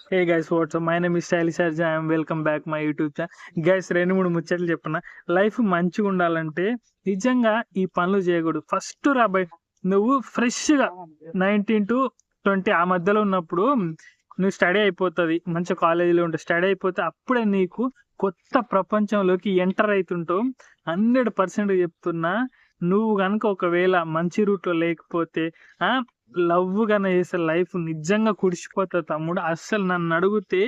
Hey guys WhatsApp my name is stylish Sarja I'm welcome back my YouTube channel. Guys 2-3 ముచ్చట్లు చెప్పిన. Life మంచిగా ఉండాలంటే నిజంగా ఈ పనులు చేయకూడదు. ఫస్ట్ రాబాయ్ నువ్వు ఫ్రెష్గా 19 to 20 ఆ మధ్యలో ఉన్నప్పుడు నువ్వు స్టడీ అయిపోతుంది, మంచి కాలేజీలో ఉంటే స్టడీ అయిపోతే అప్పుడే నీకు కొత్త ప్రపంచంలోకి ఎంటర్ అవుతుంటావు. 100% చెప్తున్నా. నువ్వు కనుక ఒకవేళ మంచి రూట్లో లేకపోతే లవ్ గానే చేసే లైఫ్ నిజంగా కుడిసిపోతుంది తమ్ముడు. అస్సలు నన్ను అడిగితే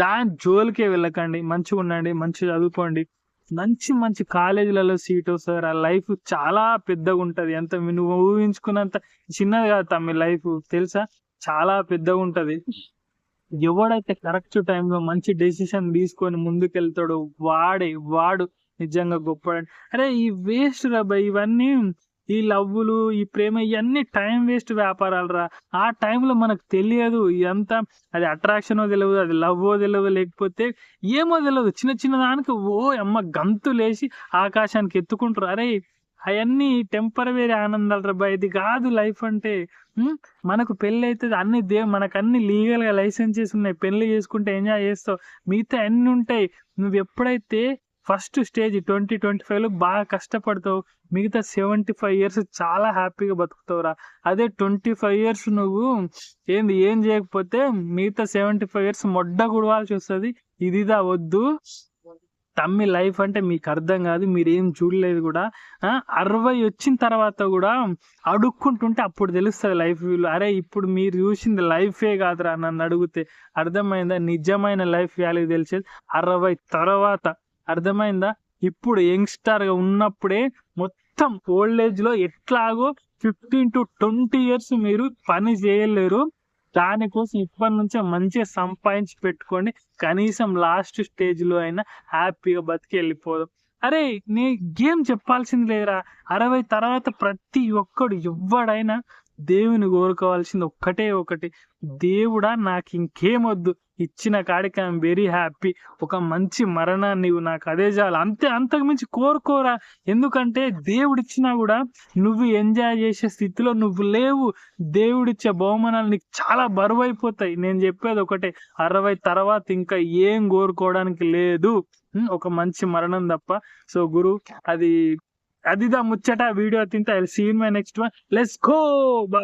దాని జోలికే వెళ్ళకండి. మంచిగా ఉండండి, మంచిగా చదువుకోండి, మంచి మంచి కాలేజీలలో సీట్ వస్తుంది. ఆ లైఫ్ చాలా పెద్దగా ఉంటది. ఎంత నువ్వు ఊహించుకున్నంత చిన్నది కాదు తమ్మి లైఫ్, తెలుసా? చాలా పెద్దగా ఉంటది. ఎవడైతే కరెక్ట్ టైంలో మంచి డెసిషన్ తీసుకొని ముందుకెళ్తాడో వాడు నిజంగా గొప్ప. అరే ఈ వేస్ట్ రా బై ఇవన్నీ, ఈ లవ్వులు, ఈ ప్రేమ, ఇవన్నీ టైం వేస్ట్ వ్యాపారాలు రా. ఆ టైంలో మనకు తెలియదు ఇదంతా. అది అట్రాక్షనో తెలియదు, అది లవ్వో తెలియదు, లేకపోతే ఏమో తెలియదు. చిన్న చిన్న దానికి అమ్మ గంతులేసి ఆకాశానికి ఎత్తుకుంటారు. అరే అవన్నీ టెంపరరీ ఆనందాలు రా బా. ఇది కాదు లైఫ్ అంటే. మనకు పెళ్ళి అవుతుంది, అన్ని మనకు అన్ని లీగల్గా లైసెన్సెస్ ఉన్నాయి. పెళ్లి చేసుకుంటే ఎంజాయ్ చేస్తావు, మిగతా అన్ని ఉంటాయి. నువ్వు ఎప్పుడైతే ఫస్ట్ స్టేజ్ 20-25లో బాగా కష్టపడతావు, మిగతా 75 years చాలా హ్యాపీగా బతుకుతావురా. అదే 25 years నువ్వు ఏం చేయకపోతే మిగతా 75 years మొడ్డ గుడవాల్సి వస్తుంది. ఇదిదా వద్దు తమ్మి. లైఫ్ అంటే మీకు అర్థం కాదు, మీరేం చూడలేదు కూడా. 60 వచ్చిన తర్వాత కూడా అడుక్కుంటుంటే అప్పుడు తెలుస్తుంది లైఫ్ విలువ. అరే ఇప్పుడు మీరు చూసింది లైఫే కాదురా నన్ను అడిగితే. అర్థమైందా? నిజమైన లైఫ్ వాల్యూ తెలిసేది 60 తర్వాత. అర్థమైందా? ఇప్పుడు యంగ్స్టర్గా ఉన్నప్పుడే మొత్తం ఓల్డ్ ఏజ్లో ఎట్లాగో 15-20 years మీరు పని చేయలేరు. దానికోసం ఇప్పటి నుంచే మంచిగా సంపాదించి పెట్టుకోండి. కనీసం లాస్ట్ స్టేజ్లో అయినా హ్యాపీగా బతికి వెళ్ళిపోదాం. అరే నీ గేమ్ చెప్పాల్సింది లేరా. 60 తర్వాత ప్రతి ఒక్కడు ఎవ్వడైనా దేవుని కోరుకోవాల్సింది ఒక్కటే ఒకటి. దేవుడా నాకు ఇంకేమొద్దు, ఇచ్చిన కాడికి ఐఎమ్ వెరీ హ్యాపీ. ఒక మంచి మరణాన్ని నీవు నాకు అదే చాలు, అంతే. అంతకు మించి కోరుకోరా. ఎందుకంటే దేవుడిచ్చినా కూడా నువ్వు ఎంజాయ్ చేసే స్థితిలో నువ్వు లేవు. దేవుడిచ్చే బహుమానాలు నీకు చాలా బరువు అయిపోతాయి. నేను చెప్పేది ఒకటే, 60 తర్వాత ఇంకా ఏం కోరుకోవడానికి లేదు, ఒక మంచి మరణం తప్ప. సో గురు, అదిదా ముచ్చట. వీడియో తింటే I will see in my next one. Let's go. బా.